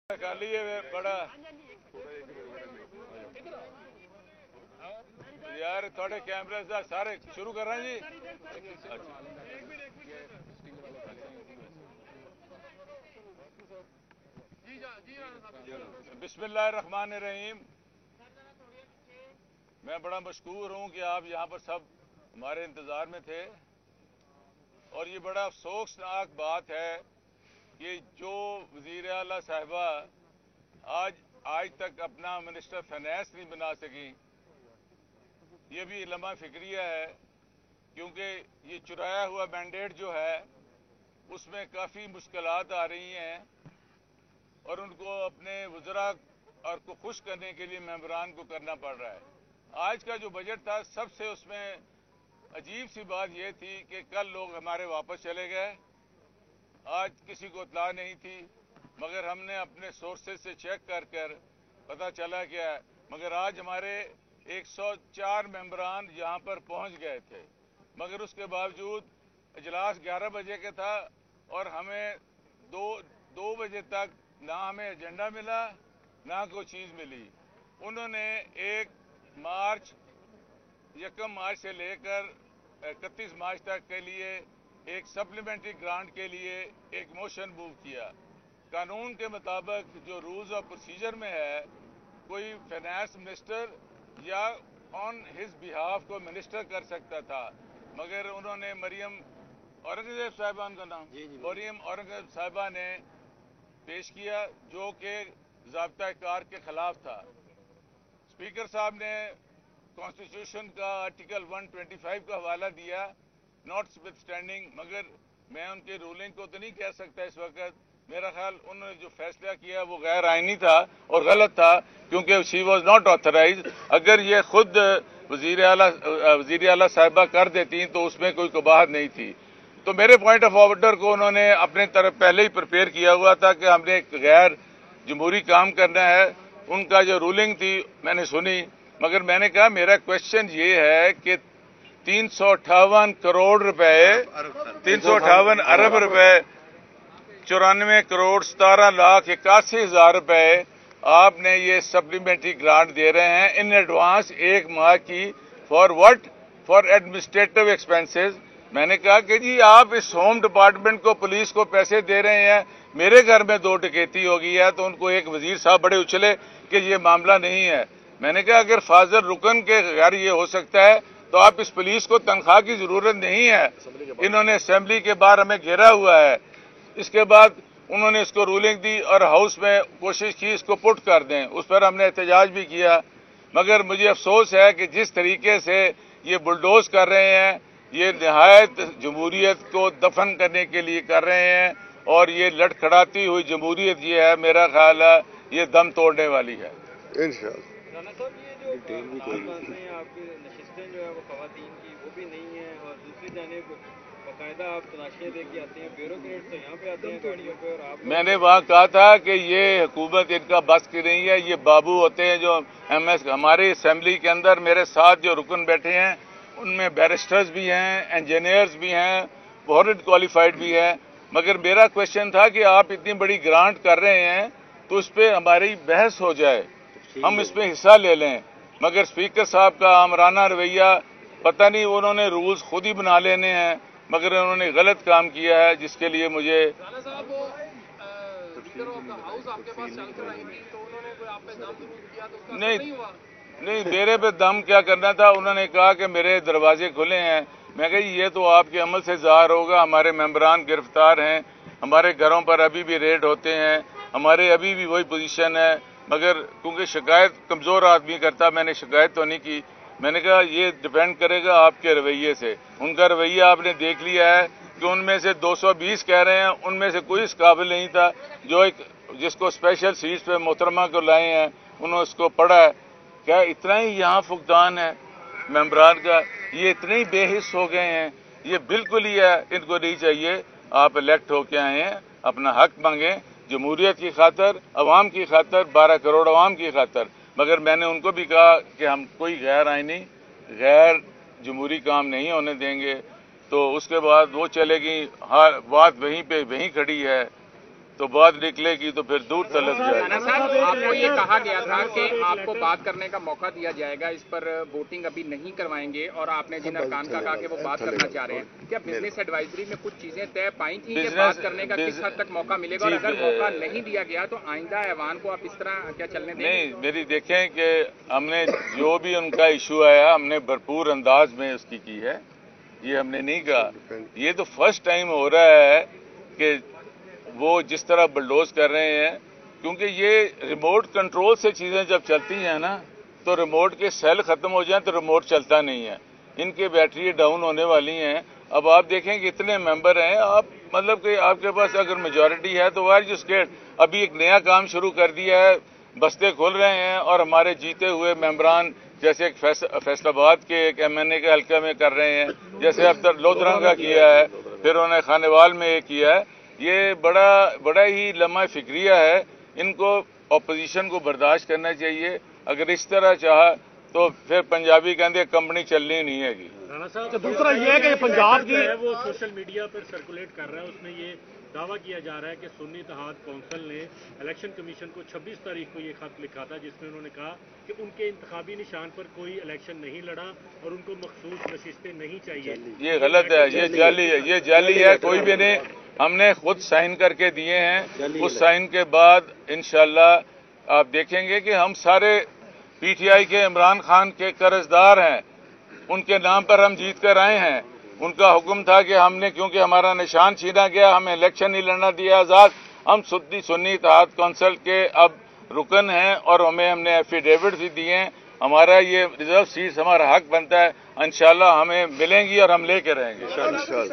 बड़ा यार थोड़े कैमरे सारे शुरू कर रहे हैं जी। बिस्मिल्लाहिर्रहमानिर्रहीम। मैं बड़ा मशकूर हूं कि आप यहां पर सब हमारे इंतजार में थे और ये बड़ा अफसोसनाक बात है कि जो वज़ीर आला साहिबा आज तक अपना मिनिस्टर फाइनेंस नहीं बना सकी, ये भी लम्हा फिक्रिया है, क्योंकि ये चुराया हुआ मैंडेट जो है उसमें काफ़ी मुश्किलात आ रही हैं और उनको अपने वज़रा और को खुश करने के लिए मेंबरान को करना पड़ रहा है। आज का जो बजट था, सबसे उसमें अजीब सी बात यह थी कि कल लोग हमारे वापस चले गए, आज किसी को इत्तला नहीं थी, मगर हमने अपने सोर्सेज से चेक कर पता चला क्या है, मगर आज हमारे 104 मेंबरान यहाँ पर पहुँच गए थे, मगर उसके बावजूद इजलास 11 बजे का था और हमें दो बजे तक ना हमें एजेंडा मिला ना कोई चीज़ मिली। उन्होंने 1 मार्च से लेकर 31 मार्च तक के लिए एक सप्लीमेंट्री ग्रांट के लिए एक मोशन मूव किया। कानून के मुताबिक जो रूल्स ऑफ प्रोसीजर में है, कोई फाइनेंस मिनिस्टर या ऑन हिज बिहाफ को मिनिस्टर कर सकता था, मगर उन्होंने मरियम औरंगजेब साहिबान का नाम मरियम औरंगजेब साहिबा ने पेश किया, जो कि ज़ाब्ता कार के खिलाफ था। स्पीकर साहब ने कॉन्स्टिट्यूशन का आर्टिकल 125 का हवाला दिया, नॉटविथस्टैंडिंग, मगर मैं उनके रूलिंग को तो नहीं कह सकता इस वक्त। मेरा ख्याल उन्होंने जो फैसला किया वो गैर आईनी था और गलत था, क्योंकि शी वॉज नॉट ऑथराइज। अगर ये खुद वज़ीर आला साहिबा कर देती तो उसमें कोई कबाहत नहीं थी। तो मेरे पॉइंट ऑफ ऑर्डर को उन्होंने अपने तरफ पहले ही प्रिपेयर किया हुआ था कि हमने एक गैर जमहूरी काम करना है। उनका जो रूलिंग थी मैंने सुनी, मगर मैंने कहा मेरा क्वेश्चन ये है कि 358 करोड़ रुपए 358 अरब रुपए 94 करोड़ 17 लाख 81,000 रुपए आपने ये सप्लीमेंट्री ग्रांट दे रहे हैं इन एडवांस 1 माह की। For what? For administrative expenses. मैंने कहा कि जी आप इस होम डिपार्टमेंट को, पुलिस को पैसे दे रहे हैं, मेरे घर में 2 डकैती हो गई है, तो उनको एक वजीर साहब बड़े उछले कि ये मामला नहीं है। मैंने कहा अगर फाजर रुकन के घर ये हो सकता है तो आप इस पुलिस को तनख्वाह की जरूरत नहीं है। इन्होंने असेंबली के बाहर हमें घेरा हुआ है। इसके बाद उन्होंने इसको रूलिंग दी और हाउस में कोशिश की इसको पुट कर दें, उस पर हमने एहतजाज भी किया, मगर मुझे अफसोस है कि जिस तरीके से ये बुलडोज कर रहे हैं, ये निहायत जमहूरियत को दफन करने के लिए कर रहे हैं और ये लड़खड़ाती हुई जमहूरियत ये है, मेरा ख्याल है ये दम तोड़ने वाली है। राना साहब, ये जो आपकी नशिस्तें जो है वो खवातीन की वो भी नहीं है, और दूसरी जानिब बाकायदा आप तलाशियाँ दे के आते हैं, ब्यूरोक्रेट्स तो यहाँ पे आते हैं गाड़ियों पे, और आप मैंने वहाँ कहा था कि ये हुकूमत इनका बस की नहीं है। ये बाबू होते हैं जो MS हमारी असेंबली के अंदर मेरे साथ जो रुकन बैठे हैं उनमें बैरिस्टर्स भी हैं, इंजीनियर्स भी हैं, बहुत क्वालिफाइड भी हैं, मगर मेरा क्वेश्चन था कि आप इतनी बड़ी ग्रांट कर रहे हैं तो उस पर हमारी बहस हो जाए, हम इसमें हिस्सा ले लें। मगर स्पीकर साहब का आमराना रवैया, पता नहीं उन्होंने रूल्स खुद ही बना लेने हैं, मगर उन्होंने गलत काम किया है, जिसके लिए मुझे नहीं मेरे पे दम क्या करना था। उन्होंने कहा कि मेरे दरवाजे खुले हैं। मैं कही ये तो आपके अमल से ज़ाहिर होगा, हमारे मेंबरान गिरफ्तार हैं, हमारे घरों पर अभी भी रेड होते हैं, हमारे अभी भी वही पोजीशन है, मगर क्योंकि शिकायत कमज़ोर आदमी करता, मैंने शिकायत तो नहीं की। मैंने कहा ये डिपेंड करेगा आपके रवैये से। उनका रवैया आपने देख लिया है कि उनमें से 220 कह रहे हैं, उनमें से कोई इस काबिल नहीं था जो एक जिसको स्पेशल सीट्स पे मोहतरमा को लाए हैं, उन्होंने उसको पढ़ा है। क्या इतना ही यहाँ फुकदान है मेंबरान का? ये इतने ही बेहिस हो गए हैं, ये बिल्कुल ही है, इनको नहीं चाहिए। आप इलेक्ट होके आए हैं, अपना हक मांगें जमहूरियत की खातर, अवाम की खातर, 12 करोड़ अवाम की खातर। मगर मैंने उनको भी कहा कि हम कोई गैर आईनी गैर जमहूरी काम नहीं होने देंगे। तो उसके बाद वो चलेगी, हाँ बात वहीं पे वहीं खड़ी है। تو بات نکلے گی تو پھر دور تلک جائے رانا گی. صاحب آپ کو یہ کہا گیا تھا کہ آپ کو بات کرنے کا موقع دیا جائے گا, اس پر ووٹنگ ابھی نہیں کروائیں گے, اور آپ نے جن ارکان کا کہا کہ وہ بات کرنا چاہ رہے ہیں, کیا بزنس ایڈوائزری میں کچھ چیزیں طے پائی تھیں کہ بات کرنے کا کس حد تک موقع ملے گا, اور اگر موقع نہیں دیا گیا تو آئندہ ایوان کو آپ اس طرح کیا چلنے دیں گے؟ نہیں, میری دیکھیں کہ ہم نے جو بھی ان کا ایشو آیا ہم نے بھرپور انداز میں اس کی ہے, یہ ہم نے نہیں کہا. یہ تو فرسٹ ٹائم ہو رہا ہے کہ وہ جس طرح بلڈوز کر رہے ہیں, کیونکہ یہ ریموٹ کنٹرول سے چیزیں جب چلتی ہیں نا تو ریموٹ کے سیل ختم ہو جائیں تو ریموٹ چلتا نہیں ہے, ان کے بیٹری ڈاؤن ہونے والی ہیں. اب آپ دیکھیں کہ اتنے ممبر ہیں, آپ مطلب کہ آپ کے پاس اگر میجورٹی ہے تو وائر جو اسٹیٹ ابھی ایک نیا کام شروع کر دیا ہے, بستے کھول رہے ہیں, اور ہمارے جیتے ہوئے ممبران جیسے ایک فیصل آباد کے ایک MNA کے حلقے میں کر رہے ہیں, جیسے اب تک لودرنگا کیا ہے, پھر انہوں نے خانیوال میں ایک کیا ہے. یہ بڑا ہی لمحہ فکریہ ہے, ان کو اپوزیشن کو برداشت کرنا چاہیے. اگر اس طرح چاہا تو پھر پنجابی کہتے کمپنی چلنی نہیں ہے گی. رانا صاحب دوسرا یہ ہے کہ پنجاب کی وہ سوشل میڈیا پر سرکولیٹ کر رہا ہے, اس میں یہ دعویٰ کیا جا رہا ہے کہ سنی اتحاد کونسل نے الیکشن کمیشن کو 26 تاریخ کو یہ خط لکھا تھا جس میں انہوں نے کہا کہ ان کے انتخابی نشان پر کوئی الیکشن نہیں لڑا اور ان کو مخصوص نشستیں نہیں چاہیے. یہ غلط ہے, یہ جعلی ہے, کوئی بھی نہیں. ہم نے خود سائن کر کے دیے ہیں. اس سائن کے بعد انشاءاللہ آپ دیکھیں گے کہ ہم سارے PTI کے عمران خان کے قرضدار ہیں, ان کے نام پر ہم جیت کر آئے ہیں. ان کا حکم تھا کہ ہم نے کیونکہ ہمارا نشان چھینا گیا, ہمیں الیکشن نہیں لڑنا دیا آزاد. ہم سنی اتحاد کونسل کے اب رکن ہیں اور ہم نے ایفیڈیوٹ بھی دیے ہیں. ہمارا یہ ریزرو سیٹس ہمارا حق بنتا ہے, انشاءاللہ ہمیں ملیں گی اور ہم لے کے رہیں گے.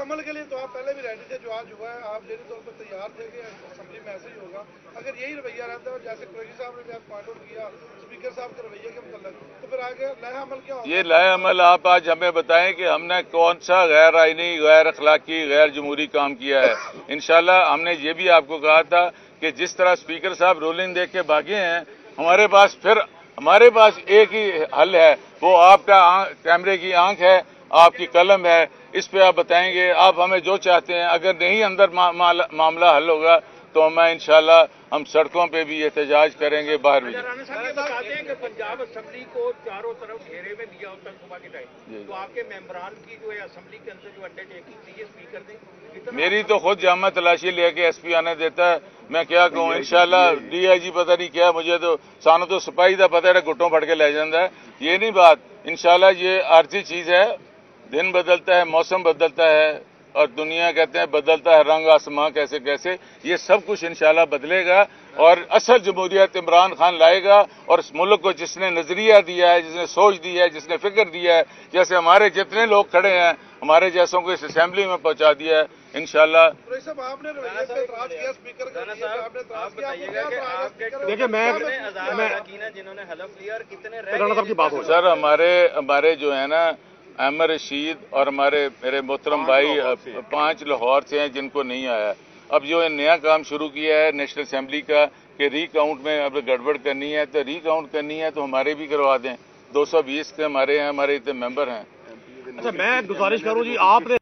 عمل کے لیے تو آپ پہلے بھی ریڈی تھے, جو آج ہوا ہے آپ ذہنی طور پر تیار تھے کہ اسمبلی میں ایسے ہی ہوگا. اگر یہی رویہ رہتا ہے اور جیسے قریشی صاحب نے بھی آپ پوائنٹ آؤٹ کیا اسپیکر صاحب کے رویے کے متعلق, تو پھر آگے لائحہ عمل کیا ہوگا؟ یہ لائحہ عمل آپ آج ہمیں بتائیں کہ ہم نے کون سا غیر آئینی, غیر اخلاقی, غیر جمہوری کام کیا ہے. انشاءاللہ ہم نے یہ بھی آپ کو کہا تھا کہ جس طرح اسپیکر صاحب رولنگ دیکھ کے بھاگے ہیں, ہمارے پاس ایک ہی حل ہے, وہ آپ کا کیمرے کی آنکھ ہے, آپ کی قلم ہے. اس پہ آپ بتائیں گے آپ ہمیں جو چاہتے ہیں. اگر نہیں اندر معاملہ حل ہوگا تو میں انشاءاللہ ہم سڑکوں پہ بھی احتجاج کریں گے, باہر بھی. رانا صاحب یہ بتاتے ہیں کہ پنجاب اسمبلی کو چاروں طرف گھیرے میں لیا ہوتا ہے صبح کے ٹائم, تو آپ کے ممبران کی جو ہے اسمبلی کے اندر جو انڈر ٹیکنگ تھی اسپیکر نے, میری تو خود جامع تلاشی لے کے SP آنے دیتا ہے. میں کیا کہوں, انشاءاللہ DIG پتہ نہیں کیا, مجھے تو سانو تو سپاہی دا پتہ ہے گٹوں پڑ کے لے جاتا ہے. یہ نہیں بات, انشاءاللہ یہ عارضی چیز ہے. دن بدلتا ہے, موسم بدلتا ہے, اور دنیا کہتے ہیں بدلتا ہے رنگ آسماں کیسے کیسے. یہ سب کچھ انشاءاللہ بدلے گا, اور اصل جمہوریت عمران خان لائے گا. اور اس ملک کو جس نے نظریہ دیا ہے, جس نے سوچ دی ہے, جس نے فکر دیا ہے, جیسے ہمارے جتنے لوگ کھڑے ہیں ہمارے جیسوں کو اس اسمبلی میں پہنچا دیا ہے, انشاءاللہ. صاحب آپ نے رویے پہ اعتراض کیا اسپیکر کا, آپ بتائیے گا کہ آپ کے دیکھیں میں جنہوں نے حلف لیا اور کتنے رانا صاحب کی بات ہو سر, ہمارے جو ہے نا احمد رشید اور میرے محترم بھائی 5 لاہور سے ہیں جن کو نہیں آیا. اب جو نیا کام شروع کیا ہے نیشنل اسمبلی کا کہ ری کاؤنٹ میں اب گڑبڑ کرنی ہے, تو ری کاؤنٹ کرنی ہے تو ہمارے بھی کروا دیں. 220 کے ہمارے ہیں, ہمارے اتنے ممبر ہیں. اچھا میں گزارش کروں جی, آپ نے